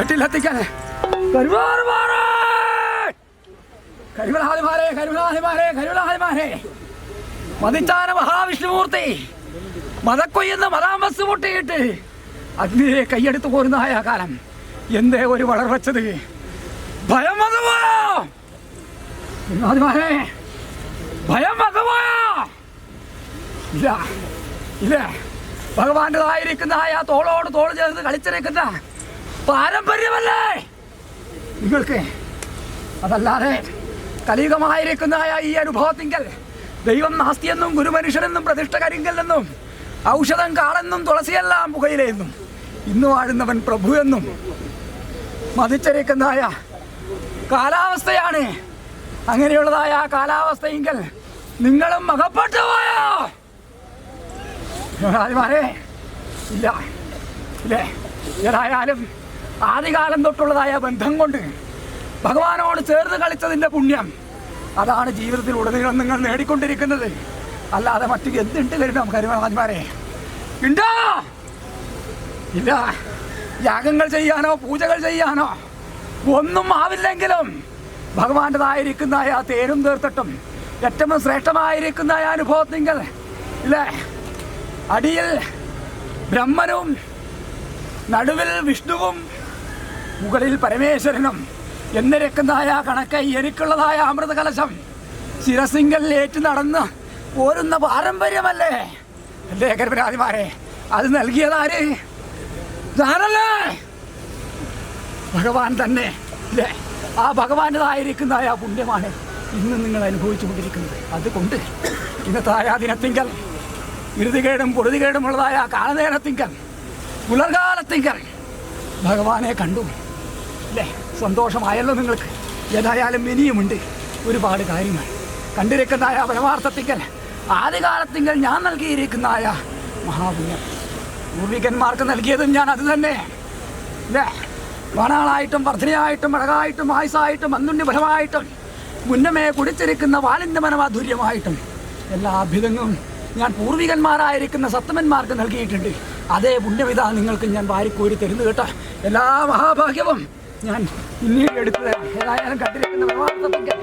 എട്ടിലെത്തിക്കാൻ മതിച്ചാന മഹാവിഷ്ണുമൂർത്തി മതക്കൊയ്യുന്ന മതാമസ് മുട്ടിയിട്ട് അഗ്നിയെ കൈയെടുത്ത് പോരുന്നതായ കാലം എന്തേ ഒരു വളർവച്ചത് ഭയം വന്നുപോയോ ഭയം വന്നുപോയോ ഇല്ല ഇല്ല ഭഗവാന്റേതായിരിക്കുന്നതായ തോളോട് തോൾ ചേർന്ന് കളിച്ചിരിക്കുന്ന പാരമ്പര്യമല്ലേ നിങ്ങൾക്ക് അതല്ലാതെ കലിയുഗമായിരിക്കുന്നതായ ഈ അനുഭവത്തിങ്കൽ ദൈവം നാസ്തിയെന്നും ഗുരുമനുഷ്യനെന്നും പ്രതിഷ്ഠ കരിങ്കല്ലെന്നും ഔഷധം കാളെന്നും തുളസിയെല്ലാം പുകയിലെന്നും ഇന്ന് വാഴുന്നവൻ പ്രഭു എന്നും മതിച്ചിരിക്കുന്നതായ കാലാവസ്ഥയാണ്. അങ്ങനെയുള്ളതായ കാലാവസ്ഥയെങ്കിൽ നിങ്ങളും അകപ്പെട്ടു പോയോ ഇല്ല ഇല്ലേ? ഏതായാലും ആദ്യകാലം തൊട്ടുള്ളതായ ബന്ധം കൊണ്ട് ഭഗവാനോട് ചേർന്ന് കളിച്ചതിൻ്റെ പുണ്യം അതാണ് ജീവിതത്തിൽ ഉടനീളം നിങ്ങൾ നേടിക്കൊണ്ടിരിക്കുന്നത്. അല്ലാതെ മറ്റു എന്തുണ്ട് കരുതാം കരുമാന്മാരെ ഉണ്ടോ? ഇല്ല. യാഗങ്ങൾ ചെയ്യാനോ പൂജകൾ ചെയ്യാനോ ഒന്നും ആവില്ലെങ്കിലും ഭഗവാന്റേതായിരിക്കുന്നതായ തേരും തീർത്തിട്ടും ഏറ്റവും ശ്രേഷ്ഠമായിരിക്കുന്നതായ അനുഭവത്തിങ്കൽ ഇല്ലേ അടിയിൽ ബ്രഹ്മനും നടുവിൽ വിഷ്ണുവും മുകളിൽ പരമേശ്വരനും എന്നിരിക്കുന്നതായ കണക്ക് എനിക്കുള്ളതായ അമൃത കലശം ശിരസിങ്കൽ ഏറ്റു നടന്ന് പോരുന്ന പാരമ്പര്യമല്ലേ അല്ലേ കരുപരാതിമാരെ? അത് നൽകിയതാര്? ഞാനല്ലേ? ഭഗവാൻ തന്നെ അല്ലേ? ആ ഭഗവാന്റേതായിരിക്കുന്നതായ പുണ്യമാണ് ഇന്ന് നിങ്ങൾ അനുഭവിച്ചു കൊണ്ടിരിക്കുന്നത്. അതുകൊണ്ട് ഇന്നത്തെ ദിനത്തിങ്കൽ ഇറുതികേടും പൊറുതികേടുമുള്ളതായ കാലനേരത്തിങ്കൽ പുലർകാലത്തിങ്കൽ ഭഗവാനെ കണ്ടു അല്ലേ? സന്തോഷമായല്ലോ നിങ്ങൾക്ക്. ഏതായാലും ഇനിയുമുണ്ട് ഒരുപാട് കാര്യങ്ങൾ കണ്ടിരിക്കുന്നതായ പരമാർത്ഥത്തിങ്കൽ ആദ്യകാലത്തിങ്കൽ ഞാൻ നൽകിയിരിക്കുന്നതായ മഹാപുണ്യം പൂർവികന്മാർക്ക് നൽകിയതും ഞാൻ അത് തന്നെ അല്ലേ? വാണാളായിട്ടും വർദ്ധനയായിട്ടും അഴകായിട്ടും ആയുസായിട്ടും അന്തുണ്യഫലമായിട്ടും മുന്നമേ കുടിച്ചിരിക്കുന്ന വാലിൻ്റെ മനമാധുര്യമായിട്ടും എല്ലാ അഭ്യുതങ്ങളും ഞാൻ പൂർവികന്മാരായിരിക്കുന്ന സത്തമന്മാർക്ക് നൽകിയിട്ടുണ്ട്. അതേ പുണ്യവിധ നിങ്ങൾക്ക് ഞാൻ വാരിക്കോരി തരുന്നു കേട്ടോ. എല്ലാ മഹാഭാഗ്യവും ഞാൻ പിന്നീട് എടുത്തു തരാം. ഏതായാലും കണ്ടിരിക്കുന്ന പരമാർത്ഥത്തിങ്കൽ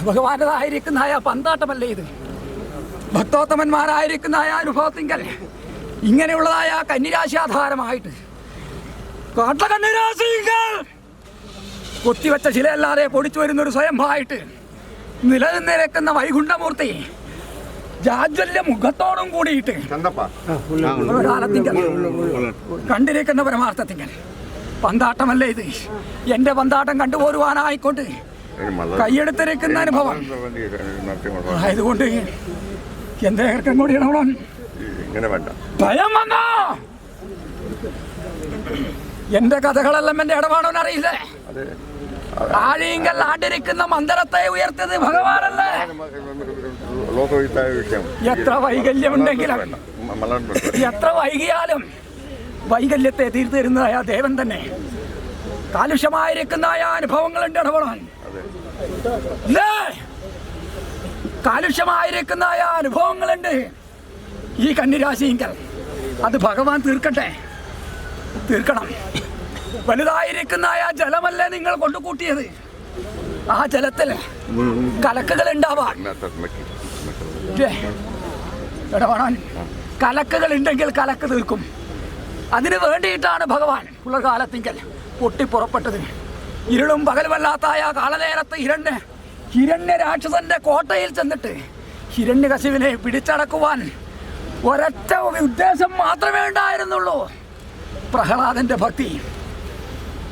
ഭഗവാന്റേതായിരിക്കുന്നതായ പന്താട്ടമല്ലേ ഇത്? ഭക്തോത്തമന്മാരായിരിക്കുന്നതായ അനുഭവത്തിങ്കൽ ഇങ്ങനെയുള്ളതായ കന്നിരാശി കാട്ടകന്നിരാശികൾ കൊത്തിവെച്ച ശിലയല്ലാതെ പൊടിച്ചു വരുന്നൊരു സ്വയംഭായിട്ട് നിലനിന്നിരക്കുന്ന വൈകുണ്ഠമൂർത്തി ജാജ്വല്യ മുഖത്തോടും കൂടിയിട്ട് കണ്ടിരിക്കുന്ന പരമാർത്ഥത്തിങ്കൽ പന്താട്ടമല്ലേ ഇത്? എൻ്റെ പന്താട്ടം കണ്ടുപോരുവാനായിക്കൊണ്ട് കൈയെടുത്തിരിക്കുന്ന അനുഭവം ആയതുകൊണ്ട് എന്തേർക്കും കൂടി ഇടപെടാൻ ഭയം വന്നോ? എന്റെ കഥകളെല്ലാം എന്റെ ഇടപാടോൻ അറിയില്ലേ? ആഴിങ്കൽ ആണ്ടിരിക്കുന്ന മന്ദിരത്തെ ഉയർത്തിയത് ഭഗവാനല്ലേ? എത്ര വൈകല്യമുണ്ടെങ്കിലും എത്ര വൈകിയാലും വൈകല്യത്തെ തീർത്തു തരുന്നതായ ദേവൻ തന്നെ. കാലുഷ്യമായിരിക്കുന്നതായ അനുഭവങ്ങളുണ്ട് ഇടപെടാൻ കാലുഷ്യമായിരിക്കുന്നതായ അനുഭവങ്ങളുണ്ട് ഈ കന്നിരാശിങ്കൽ. അത് ഭഗവാൻ തീർക്കണം. വലുതായിരിക്കുന്നതായ ജലമല്ലേ നിങ്ങൾ കൊണ്ടുകൂട്ടിയത്? ആ ജലത്തിൽ കലക്കുകൾ ഉണ്ടാവാൻ ഇടപെടാൻ കലക്കുകൾ ഉണ്ടെങ്കിൽ കലക്ക് തീർക്കും. അതിന് വേണ്ടിയിട്ടാണ് ഭഗവാൻ പുലർകാലത്തിങ്കൽ പൊട്ടിപ്പുറപ്പെട്ടത്. ഇരുളും പകലുമല്ലാത്തായ കാലനേരത്ത് ഹിരണ്യ രാക്ഷസന്റെ കോട്ടയിൽ ചെന്നിട്ട് ഹിരണ്യകശിവിനെ പിടിച്ചടക്കുവാൻ ഒരൊറ്റ ഉദ്ദേശം മാത്രമേ ഉണ്ടായിരുന്നുള്ളൂ, പ്രഹ്ലാദന്റെ ഭക്തി.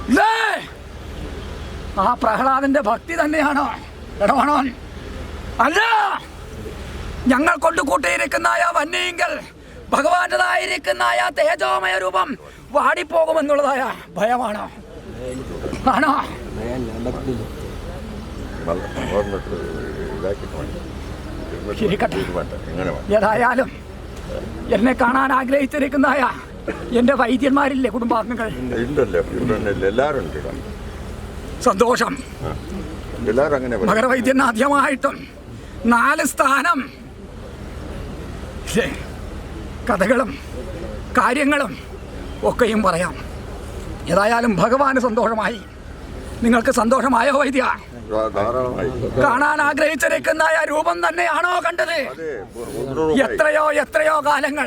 ഇല്ലേ? ആ പ്രഹ്ലാദന്റെ ഭക്തി തന്നെയാണോ ഇടവണോ? അല്ല, ഞങ്ങൾ കൊണ്ട് കൂട്ടിയിരിക്കുന്ന വന്യങ്ങൾ ഭഗവാന്റേതായിരിക്കുന്ന തേജോമയ രൂപം വാടിപ്പോകുമെന്നുള്ളതായ ഭയമാണോ? ആണോ? ഏതായാലും എന്നെ കാണാൻ ആഗ്രഹിച്ചിരിക്കുന്ന എന്റെ വൈദ്യന്മാരില്ലേ, കുടുംബാംഗങ്ങൾ? സന്തോഷം. മകരവൈദ്യൻ ആദ്യമായിട്ടും 4 സ്ഥാനം കഥകളും കാര്യങ്ങളും ഒക്കെയും പറയാം. ഏതായാലും ഭഗവാന് സന്തോഷമായി. നിങ്ങൾക്ക് സന്തോഷമായോ വൈദ്യ? കാണാൻ ആഗ്രഹിച്ചിരിക്കുന്ന രൂപം തന്നെയാണോ കണ്ടത്? എത്രയോ കാലങ്ങൾ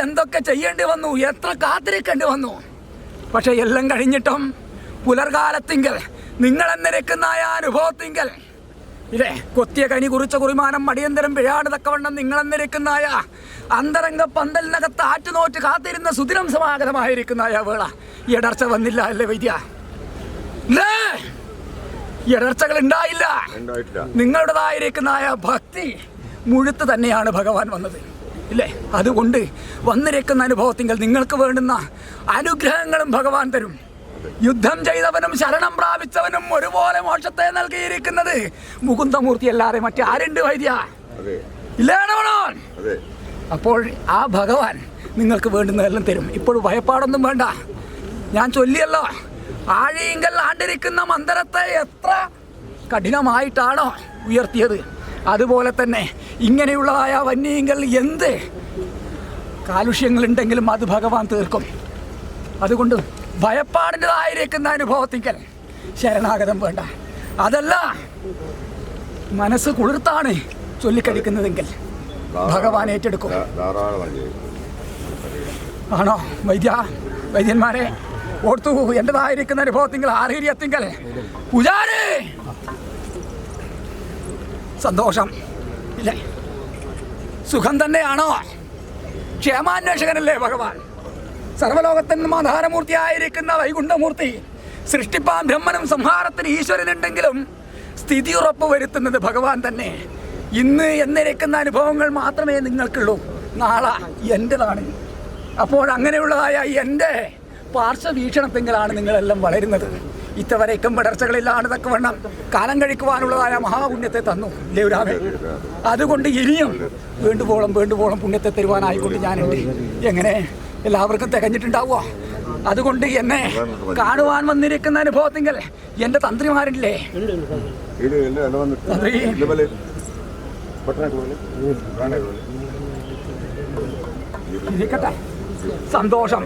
എന്തൊക്കെ ചെയ്യേണ്ടി വന്നു, എത്ര കാത്തിരിക്കേണ്ടി വന്നു. പക്ഷെ എല്ലാം കഴിഞ്ഞിട്ടും പുലർകാലത്തിങ്കൽ നിങ്ങൾ എന്നിരിക്കുന്ന അനുഭവത്തിങ്കൽ ഇല്ലേ, കൊത്തിയ കനി കുറിച്ച കുറിമാനം മടിയന്തരം പിഴാട് തക്കവണ്ണം നിങ്ങൾ എന്നിരിക്കുന്ന അന്തരംഗ പന്തലിനകത്ത് ആറ്റുനോറ്റ് കാത്തിരുന്ന സുദിനം സമാഗതമായിരിക്കുന്ന വേള ഇടർച്ച വന്നില്ല അല്ലേ വൈദ്യ? ഇടർച്ചകൾ ഉണ്ടായില്ല. നിങ്ങളുടേതായിരിക്കുന്ന ഭക്തി മുഴുത്ത് തന്നെയാണ് ഭഗവാൻ വന്നത്, ഇല്ലേ? അതുകൊണ്ട് വന്നിരിക്കുന്ന അനുഭവത്തിങ്കൽ നിങ്ങൾക്ക് വേണ്ടുന്ന അനുഗ്രഹങ്ങളും ഭഗവാൻ തരും. യുദ്ധം ചെയ്തവനും ശരണം പ്രാപിച്ചവനും ഒരുപോലെ മോക്ഷത്തെ നൽകിയിരിക്കുന്നത് മുകുന്ദമൂർത്തി അല്ലാതെ മറ്റാരുണ്ട് വൈദ്യ? ഇല്ലാണോ? അപ്പോൾ ആ ഭഗവാൻ നിങ്ങൾക്ക് വേണ്ടുന്നതെല്ലാം തരും. ഇപ്പോഴും ഭയപ്പാടൊന്നും വേണ്ട. ഞാൻ ചൊല്ലിയല്ലോ, ആഴിയിങ്കൽ ആണ്ടിരിക്കുന്ന മന്ദിരത്തെ എത്ര കഠിനമായിട്ടാണോ ഉയർത്തിയത്, അതുപോലെ തന്നെ ഇങ്ങനെയുള്ളതായ വന്യയിങ്കൽ എന്ത് കാലുഷ്യങ്ങളുണ്ടെങ്കിലും അത് ഭഗവാൻ തീർക്കും. അതുകൊണ്ട് ഭയപ്പാടിൻ്റെതായിരിക്കുന്ന അനുഭവത്തിങ്കൽ ശരണാഗതം വേണ്ട. അതല്ല മനസ്സ് കുളിർത്താണ് ചൊല്ലിക്കഴിക്കുന്നതെങ്കിൽ ഭഗവാൻ ഏറ്റെടുക്കും. ആണോ വൈദ്യന്മാരെ? ഓർത്തു എൻ്റെതായിരിക്കുന്ന അനുഭവത്തിങ്കൽ ആർഹിര്യത്തിങ്കൽ പൂജാരി സന്തോഷം ഇല്ലേ? സുഖം തന്നെയാണോ? ക്ഷേമാന്വേഷകനല്ലേ ഭഗവാൻ? സർവലോകത്തിനും ആധാരമൂർത്തിയായിരിക്കുന്ന വൈകുണ്ഠമൂർത്തി, സൃഷ്ടിപ്പാൻ ബ്രഹ്മനും സംഹാരത്തിന് ഈശ്വരനുണ്ടെങ്കിലും സ്ഥിതി ഉറപ്പ് വരുത്തുന്നത് ഭഗവാൻ തന്നെ. ഇന്ന് എന്നിരിക്കുന്ന അനുഭവങ്ങൾ മാത്രമേ നിങ്ങൾക്കുള്ളൂ, നാളെ എൻ്റെതാണ്. അപ്പോൾ അങ്ങനെയുള്ളതായ എൻ്റെ പാർശ്വവീക്ഷണത്തിങ്കിലാണ് നിങ്ങളെല്ലാം വളരുന്നത്. ഇത്തവരേക്കും പടർച്ചകളിലാണ് തക്കവണ്ണം കാലം കഴിക്കുവാനുള്ളതായ മഹാപുണ്യത്തെ തന്നു ദേവരാമേ. അതുകൊണ്ട് ഇനിയും വേണ്ടുവോളം പുണ്യത്തെ തരുവാനായിക്കൊണ്ട് ഞാനുണ്ട്. എങ്ങനെ എല്ലാവർക്കും തികഞ്ഞിട്ടുണ്ടാവുക? അതുകൊണ്ട് എന്നെ കാണുവാൻ വന്നിരിക്കുന്ന അനുഭവത്തിങ്കൽ എൻ്റെ തന്ത്രിമാരില്ലേ, ഇരിക്കട്ടെ. സന്തോഷം.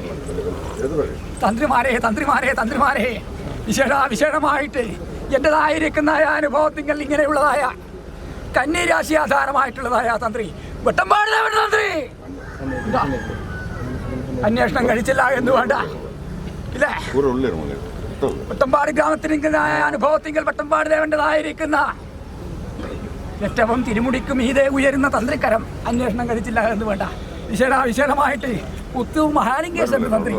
തന്ത്രിമാരെ വിശേഷമായിട്ട് എൻ്റെതായിരിക്കുന്ന അനുഭവത്തിങ്കൽ ഇങ്ങനെയുള്ളതായ കന്യരാശി ആധാരമായിട്ടുള്ളതായ തന്ത്രി വെട്ടമ്പാട് തന്ത്രി അന്വേഷണം കഴിച്ചില്ല എന്ന് വേണ്ട, ഇല്ലേ? വെട്ടമ്പാട് ഗ്രാമത്തിനിരിക്കുന്ന അനുഭവത്തിങ്കൽ വെട്ടമ്പാട് ദേവൻ്റെതായിരിക്കുന്ന ഏറ്റവും തിരുമുടിക്കും മീതെ ഉയരുന്ന തന്ത്രിക്കരം അന്വേഷണം കഴിച്ചില്ല എന്ന് വേണ്ട. വിശേഷമായിട്ട് പുത്തു മഹാലിംഗേശ്വരൻ തന്ത്രി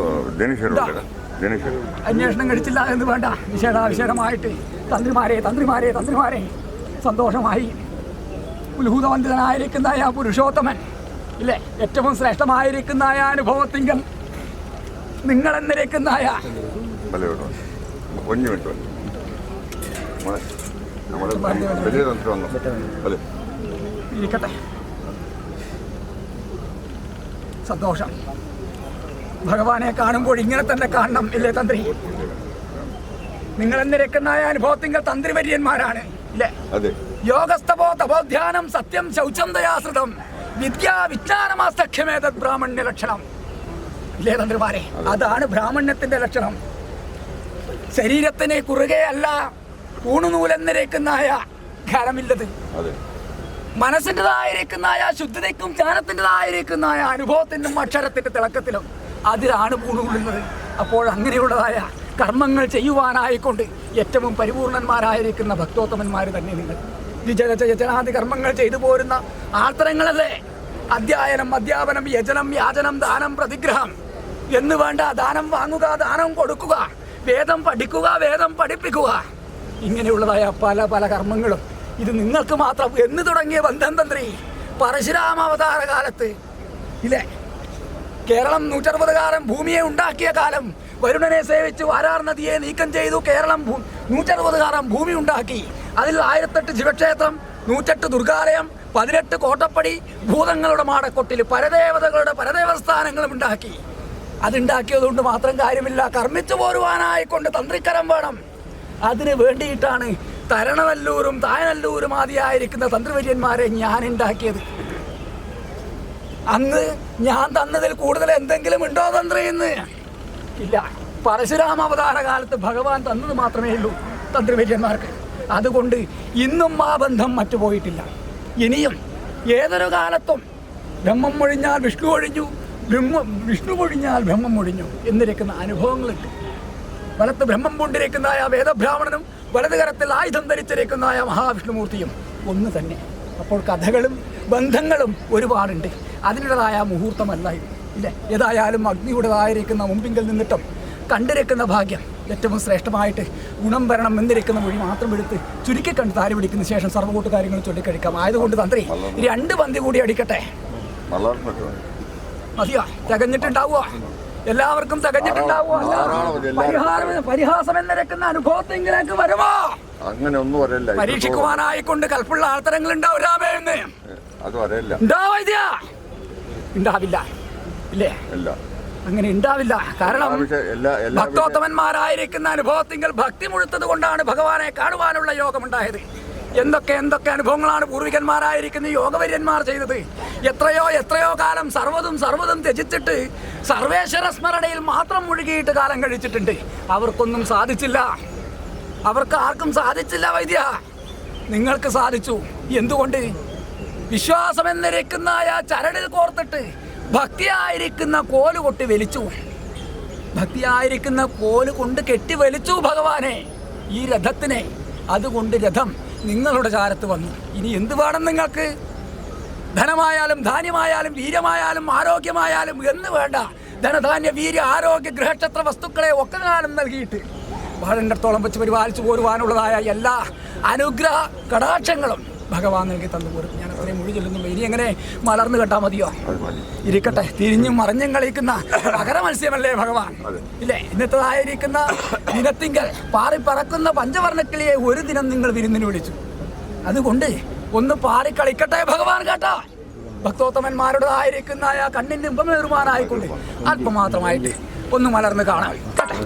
അന്വേഷണം കഴിച്ചില്ല എന്ന് വേണ്ട. വിശേഷമായിട്ട് തന്ത്രിമാരെ സന്തോഷമായി. ഉത്ഭൂതവന്തിതനായിരിക്കുന്ന പുരുഷോത്തമൻ ഇല്ലേ, ഏറ്റവും ശ്രേഷ്ഠമായിരിക്കുന്ന അനുഭവത്തിങ്കൽ നിങ്ങൾ എന്നിരിക്കുന്ന ഇരിക്കട്ടെ. സന്തോഷം. ഭഗവാനെ കാണുമ്പോൾ ഇങ്ങനെ തന്നെ കാണണം ഇല്ലേ തന്ത്രി? നിങ്ങൾ എന്നിരിക്കുന്ന അനുഭവത്തിങ്കൽ തന്ത്രിവര്യന്മാരാണ് ഇല്ലേ? യോഗസ്ഥപോ തപോധ്യാനം സത്യം ശൗചം ദയാശ്രിതം വിദ്യാ വിജ്ഞാനമാസ്തഖ്യമേതത് ബ്രാഹ്മണ്യ ലക്ഷണം ഇല്ലേ തന്ത്രിമാരെ? അതാണ് ബ്രാഹ്മണ്യത്തിന്റെ ലക്ഷണം. ശരീരത്തിന് കുറുകെ അല്ല ഊണുനൂലെന്നിരിക്കുന്ന ഖരമില്ലത്. മനസ്സിൻ്റെതായിരിക്കുന്ന ശുദ്ധതയ്ക്കും ജ്ഞാനത്തിൻ്റെതായിരിക്കുന്ന അനുഭവത്തിനും അക്ഷരത്തിന്റെ തിളക്കത്തിലും അതിലാണ് പൂണുകൊള്ളുന്നത്. അപ്പോൾ അങ്ങനെയുള്ളതായ കർമ്മങ്ങൾ ചെയ്യുവാനായിക്കൊണ്ട് ഏറ്റവും പരിപൂർണന്മാരായിരിക്കുന്ന ഭക്തോത്തമന്മാർ തന്നെ നിങ്ങൾ. യജനാദി കർമ്മങ്ങൾ ചെയ്തു പോരുന്ന ആർത്തരങ്ങളല്ലേ അധ്യയനം, അധ്യാപനം, യജനം, യാചനം, ദാനം, പ്രതിഗ്രഹം എന്ന് വേണ്ട. ദാനം വാങ്ങുക, ദാനം കൊടുക്കുക, വേദം പഠിക്കുക, വേദം പഠിപ്പിക്കുക, ഇങ്ങനെയുള്ളതായ പല പല കർമ്മങ്ങളും ഇത് നിങ്ങൾക്ക് മാത്രം. എന്ന് തുടങ്ങിയ ബന്ധം തന്ത്രി പരശുരാമ അവതാര കാലത്ത് ഇല്ലേ, കേരളം 160 കാലം ഭൂമിയെ ഉണ്ടാക്കിയ കാലം, വരുണനെ സേവിച്ച് വാരാർ നദിയെ നീക്കം ചെയ്തു. കേരളം 160 കാലം ഭൂമി ഉണ്ടാക്കി. അതിൽ 1008 ശിവക്ഷേത്രം, 108 ദുർഗാലയം, 18 കോട്ടപ്പടി, ഭൂതങ്ങളുടെ മാടക്കൊട്ടിൽ പരദേവതകളുടെ പരദേവസ്ഥാനങ്ങളും ഉണ്ടാക്കി. അതുണ്ടാക്കിയതുകൊണ്ട് മാത്രം കാര്യമില്ല, കർമ്മിച്ചു പോരുവാനായിക്കൊണ്ട് തന്ത്രിക്കരം വേണം. അതിന് വേണ്ടിയിട്ടാണ് തരണനല്ലൂരും തായനല്ലൂരും ആദിയായിരിക്കുന്ന തന്ത്രിവര്യന്മാരെ ഞാൻ ഉണ്ടാക്കിയത്. അന്ന് ഞാൻ തന്നതിൽ കൂടുതൽ എന്തെങ്കിലും ഉണ്ടോ തന്ത്രി? ഇന്ന് ഇല്ല. പരശുരാമ അവതാര കാലത്ത് ഭഗവാൻ തന്നത് മാത്രമേ ഉള്ളൂ തന്ത്രിവര്യന്മാർക്ക്. അതുകൊണ്ട് ഇന്നും ആ ബന്ധം മറ്റുപോയിട്ടില്ല. ഇനിയും ഏതൊരു കാലത്തും ബ്രഹ്മം ഒഴിഞ്ഞാൽ വിഷ്ണു ഒഴിഞ്ഞു, വിഷ്ണു ഒഴിഞ്ഞാൽ ബ്രഹ്മം ഒഴിഞ്ഞു എന്നിരിക്കുന്ന അനുഭവങ്ങളുണ്ട്. വലത്ത് ബ്രഹ്മം കൊണ്ടിരിക്കുന്നതായ വേദബ്രാഹ്മണനും വലത് കരത്തിൽ ആയുധം ധരിച്ചിരിക്കുന്നതായ മഹാവിഷ്ണുമൂർത്തിയും ഒന്ന് തന്നെ. അപ്പോൾ കഥകളും ബന്ധങ്ങളും ഒരുപാടുണ്ട്. അതിനുള്ളതായ മുഹൂർത്തമല്ല ഇത് ഇല്ലേ. ഏതായാലും അഗ്നിയുടേതായിരിക്കുന്ന മുമ്പിങ്കിൽ നിന്നിട്ടും കണ്ടിരിക്കുന്ന ഭാഗ്യം ഏറ്റവും ശ്രേഷ്ഠമായിട്ട് ഗുണം വരണം എന്നിരിക്കുന്ന വഴി മാത്രം എടുത്ത് ചുരുക്കി കണ്ട് താരി പിടിക്കുന്ന ശേഷം സർവ്വകൂട്ട് കാര്യങ്ങൾ ചൊല്ലിക്കഴിക്കാം. ആയതുകൊണ്ട് തന്ത്രി 2 പന്തി കൂടി അടിക്കട്ടെ. മതിയോ? തികഞ്ഞിട്ടുണ്ടാവുക? എല്ലാവർക്കും തികഞ്ഞിട്ടുണ്ടാവുക? പരിഹാസം എന്നിരിക്കുന്ന അനുഭവത്തിലേക്ക് വരുമോ? അങ്ങനെ ഒന്നും വരല്ല. പരീക്ഷിക്കുവാനായിക്കൊണ്ട് കൽപ്പുള്ള ആൾത്തരങ്ങൾ ഉണ്ടാവില്ല. ഉണ്ടാവില്ല ഇല്ലേ? അങ്ങനെ ഉണ്ടാവില്ല. കാരണം ഭക്തോത്തമന്മാരായിരിക്കുന്ന അനുഭവത്തിങ്കൽ ഭക്തി മുഴുത്തത് കൊണ്ടാണ് ഭഗവാനെ കാണുവാനുള്ള യോഗമുണ്ടായത്. എന്തൊക്കെ അനുഭവങ്ങളാണ് പൂർവികന്മാരായിരിക്കുന്ന യോഗവര്യന്മാർ ചെയ്തത്. എത്രയോ കാലം സർവ്വതും ത്യജിച്ചിട്ട് സർവേശ്വര സ്മരണയിൽ മാത്രം മുഴുകിയിട്ട് കാലം കഴിച്ചിട്ടുണ്ട്. അവർക്കൊന്നും സാധിച്ചില്ല. അവർക്ക് ആർക്കും സാധിച്ചില്ല. വൈദ്യ, നിങ്ങൾക്ക് സാധിച്ചു. എന്തുകൊണ്ട്? വിശ്വാസമെന്നിരിക്കുന്ന ആ ചരടിൽ കോർത്തിട്ട് ഭക്തിയായിരിക്കുന്ന കോല് കൊട്ടി വലിച്ചു. ഭക്തിയായിരിക്കുന്ന കോല് കൊണ്ട് കെട്ടി വലിച്ചു ഭഗവാനെ, ഈ രഥത്തിനെ. അതുകൊണ്ട് രഥം നിങ്ങളുടെ ചാരത്ത് വന്നു. ഇനി എന്ത് വേണം നിങ്ങൾക്ക്? ധനമായാലും ധാന്യമായാലും വീര്യമായാലും ആരോഗ്യമായാലും എന്ന് വേണ്ട. ധനധാന്യ വീര്യ ആരോഗ്യ ഗൃഹക്ഷത്ര വസ്തുക്കളെ ഒക്കെ കാലം നൽകിയിട്ട് വാഴണ്ടത്തോളം വെച്ച് പരിപാലിച്ചു പോരുവാനുള്ളതായ എല്ലാ അനുഗ്രഹ കടാക്ഷങ്ങളും ഭഗവാൻ നൽകി തന്നു പോരും. ഞാൻ അത്രയും മൊഴി ചൊല്ലുന്നു. ഇനി എങ്ങനെ മലർന്നു കെട്ടാ മതിയോ? ഇരിക്കട്ടെ. തിരിഞ്ഞും മറിഞ്ഞും കളിക്കുന്ന മകര മത്സ്യമല്ലേ ഭഗവാൻ ഇല്ലേ? ഇന്നത്തേതായിരിക്കുന്ന ദിനത്തിങ്കൽ പാറിപ്പറക്കുന്ന പഞ്ചവർണ്ണക്കിളിയെ ഒരു ദിനം നിങ്ങൾ വിരുന്നിന് വിളിച്ചു. അതുകൊണ്ട് ഒന്ന് പാറിക്കളിക്കട്ടെ ഭഗവാൻ കേട്ടാ. ഭക്തോത്തമന്മാരുടേതായിരിക്കുന്ന ആ കണ്ണിന് ഇമ്പമേറുമാനായിക്കൊണ്ട് അല്പമാത്രമായിട്ട് ഒന്ന് മലർന്ന് കാണാം കേട്ടെ.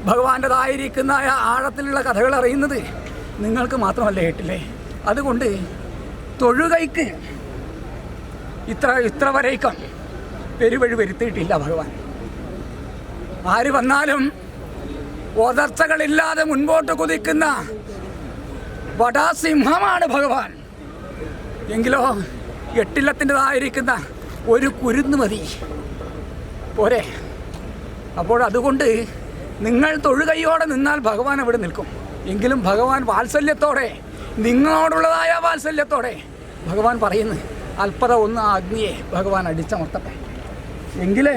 ഭഗവാന്റേതായിരിക്കുന്ന ആഴത്തിലുള്ള കഥകൾ അറിയുന്നത് നിങ്ങൾക്ക് മാത്രമല്ല ഏട്ടില്ലേ. അതുകൊണ്ട് തൊഴുകൈക്ക് ഇത്ര വരേക്കും പെരുവഴി വരുത്തിയിട്ടില്ല ഭഗവാൻ. ആര് വന്നാലും ഒതർച്ചകളില്ലാതെ മുൻപോട്ട് കുതിക്കുന്ന വടാസിംഹമാണ് ഭഗവാൻ. എങ്കിലോ എട്ടില്ലത്തിൻ്റെതായിരിക്കുന്ന ഒരു കുരുന്ന് മതി പോരെ. അപ്പോൾ അതുകൊണ്ട് നിങ്ങൾ തൊഴുകൈയോടെ നിന്നാൽ ഭഗവാൻ അവിടെ നിൽക്കും. എങ്കിലും ഭഗവാൻ വാത്സല്യത്തോടെ, നിങ്ങളോടുള്ളതായ വാത്സല്യത്തോടെ ഭഗവാൻ പറയുന്നു, അല്പത ഒന്ന് അഗ്നിയെ ഭഗവാൻ അടിച്ചമർത്തട്ടെ. എങ്കിലേ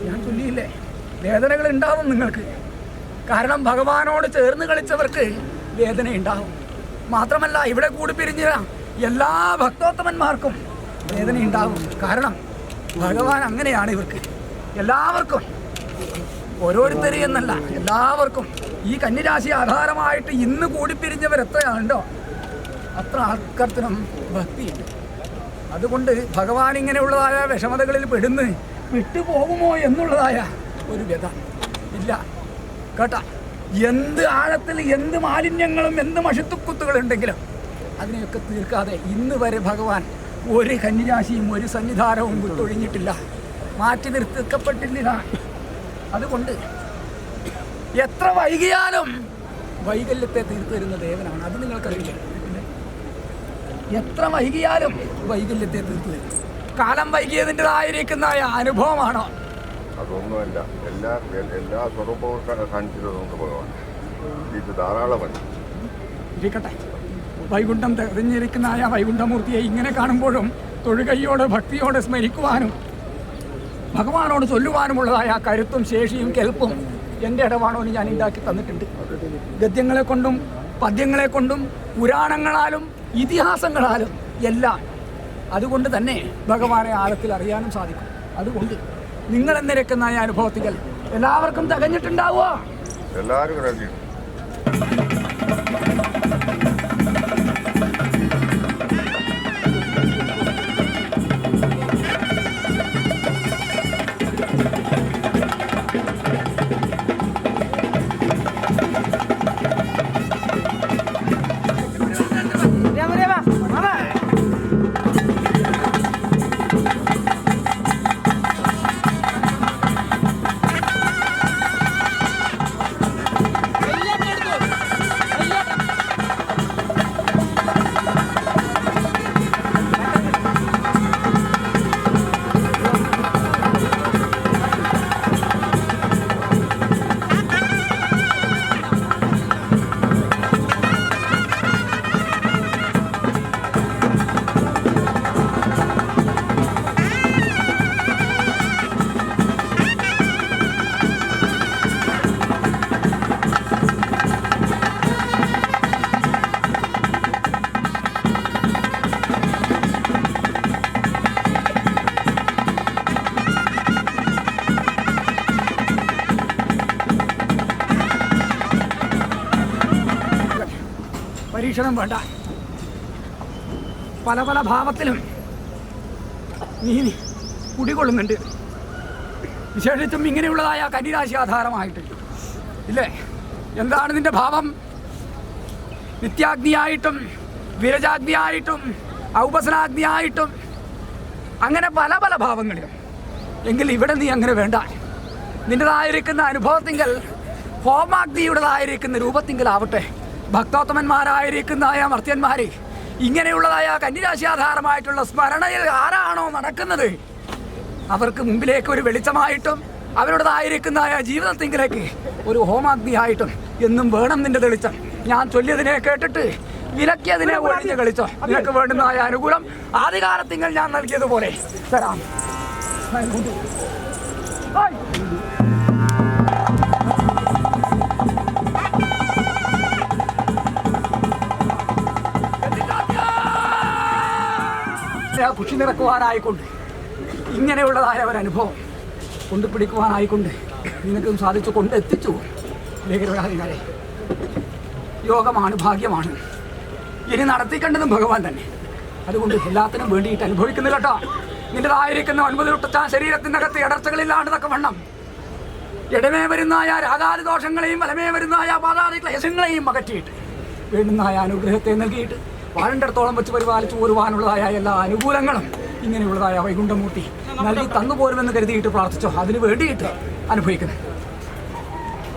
ഞാൻ ചൊല്ലിയില്ലേ, വേദനകൾ ഉണ്ടാവും നിങ്ങൾക്ക്. കാരണം ഭഗവാനോട് ചേർന്ന് കളിച്ചവർക്ക് വേദന ഉണ്ടാവും. മാത്രമല്ല ഇവിടെ കൂടി പിരിഞ്ഞ എല്ലാ ഭക്തോത്തമന്മാർക്കും വേദന ഉണ്ടാവും. കാരണം ഭഗവാൻ അങ്ങനെയാണ്. ഇവർക്ക് എല്ലാവർക്കും, ഓരോരുത്തരും എന്നല്ല, എല്ലാവർക്കും ഈ കന്നിരാശി ആധാരമായിട്ട് ഇന്ന് കൂടിപ്പിരിഞ്ഞവർ എത്രയാണോ അത്ര ആൾക്കാർക്കും ഭക്തിയുണ്ട്. അതുകൊണ്ട് ഭഗവാൻ ഇങ്ങനെയുള്ളതായ വിഷമതകളിൽ വിട്ടുപോകുമോ എന്നുള്ളതായ ഒരു വ്യത ഇല്ല കേട്ടാ. എന്ത് ആഴത്തിൽ എന്ത് മാലിന്യങ്ങളും എന്ത് മഷിത്തുക്കുത്തുകളുണ്ടെങ്കിലും അതിനെയൊക്കെ തീർക്കാതെ ഇന്ന് വരെ ഭഗവാൻ ഒരു കന്നിരാശിയും ഒരു സന്നിധാനവും വിട്ടൊഴിഞ്ഞിട്ടില്ല, മാറ്റി നിർത്തിക്കപ്പെട്ടില്ല. അതുകൊണ്ട് എത്ര വൈകിയാലും വൈകല്യത്തെ തീർത്തു തരുന്ന ദേവനാണ്. അത് നിങ്ങൾക്കറിയില്ല. എത്ര വൈകിയാലും വൈകല്യത്തെ തീർത്തു തരും. കാലം വൈകിയതിൻ്റെതായിരിക്കുന്ന അനുഭവമാണോ? അതൊന്നുമല്ല. എല്ലാ സ്വരൂപവും കാണിച്ചിട്ടുണ്ട് ഭഗവാൻ. ഇത് ധാരാളമല്ല. ഇരിക്കട്ടെ. വൈകുണ്ഠം തെളിഞ്ഞിരിക്കുന്ന വൈകുണ്ഠമൂർത്തിയെ ഇങ്ങനെ കാണുമ്പോഴും തൊഴുകൈയോട് ഭക്തിയോടെ സ്മരിക്കുവാനും ഭഗവാനോട് ചൊല്ലുവാനുമുള്ളതായ കരുത്തും ശേഷിയും കെൽപ്പും എൻ്റെ ഇടപാടോന് ഞാൻ ഉണ്ടാക്കി തന്നിട്ടുണ്ട്. ഗദ്യങ്ങളെ കൊണ്ടും പദ്യങ്ങളെ കൊണ്ടും പുരാണങ്ങളാലും ഇതിഹാസങ്ങളാലും എല്ലാം. അതുകൊണ്ട് തന്നെ ഭഗവാനെ ആഴത്തിൽ അറിയാനും സാധിക്കും. അതുകൊണ്ട് നിങ്ങൾ എന്നിരക്കുന്ന അനുഭവത്തിൽ എല്ലാവർക്കും തികഞ്ഞിട്ടുണ്ടാവുക. എല്ലാവരും പരീക്ഷണം വേണ്ട. പല പല ഭാവത്തിലും നീ കുടികൊള്ളുന്നുണ്ട്. വിശേഷിച്ചും ഇങ്ങനെയുള്ളതായ കന്നിരാശി ആധാരമായിട്ട് ഇല്ലേ. എന്താണ് നിന്റെ ഭാവം? നിത്യാഗ്നിയായിട്ടും വിരജാഗ്നിയായിട്ടും ഔപസനാഗ്നിയായിട്ടും അങ്ങനെ പല പല ഭാവങ്ങളിലും. എങ്കിൽ ഇവിടെ നീ അങ്ങനെ വേണ്ട. നിൻ്റെതായിരിക്കുന്ന അനുഭവത്തിങ്കൽ ഹോമാഗ്നിയുടേതായിരിക്കുന്ന രൂപത്തിങ്കലാവട്ടെ. ഭക്തോത്തമന്മാരായിരിക്കുന്ന മർത്യന്മാർ ഇങ്ങനെയുള്ളതായ കന്നിരാശി ആധാരമായിട്ടുള്ള സ്മരണയിൽ ആരാണോ നടക്കുന്നത് അവർക്ക് മുമ്പിലേക്ക് ഒരു വെളിച്ചമായിട്ടും അവരുടേതായിരിക്കുന്ന ജീവിതത്തിങ്കിലേക്ക് ഒരു ഹോമാഗ്നിയായിട്ടും എന്നും വേണം നിന്റെ തെളിച്ചം. ഞാൻ ചൊല്ലിയതിനെ കേട്ടിട്ട് വിലക്കിയതിനെ ഒഴിഞ്ഞ് കളിച്ചോ. നിനക്ക് വേണ്ടുന്ന അനുകൂലം ആദ്യകാലത്തിങ്കൽ ഞാൻ നൽകിയതുപോലെ തരാം. കുഷി നിറക്കുവാനായിക്കൊണ്ട് ഇങ്ങനെയുള്ളതായ ഒരനുഭവം കൊണ്ടുപിടിക്കുവാനായിക്കൊണ്ട് നിനക്കും സാധിച്ചു കൊണ്ടെത്തിച്ചു. ലേഖനകാരികളെ, യോഗമാണ്, ഭാഗ്യമാണ്. ഇനി നടത്തിക്കേണ്ടതും ഭഗവാൻ തന്നെ. അതുകൊണ്ട് എല്ലാത്തിനും വേണ്ടിയിട്ട് അനുഭവിക്കുന്നില്ല കേട്ടോ. നിൻ്റെതായിരിക്കുന്ന 9 ശരീരത്തിനകത്ത് ഇടർച്ചകളില്ലാണ്ട് തക്ക വണ്ണം ഇടമേ വരുന്നായ രാഗാതി ദോഷങ്ങളെയും വലമേ വരുന്നായ പാതാതി ക്ലേശങ്ങളെയും അകറ്റിയിട്ട് വേണ്ടുന്നായ അനുഗ്രഹത്തെ നൽകിയിട്ട് വാഴേണ്ടിടത്തോളം വെച്ച് പരിപാലിച്ചു പോരുവാനുള്ളതായ എല്ലാ അനുകൂലങ്ങളും ഇങ്ങനെയുള്ളതായ വൈകുണ്ഠമൂർത്തി നൽകി തന്നുപോരുമെന്ന് കരുതിയിട്ട് പ്രാർത്ഥിച്ചോ അതിന് വേണ്ടിയിട്ട് അനുഭവിക്കുന്നു.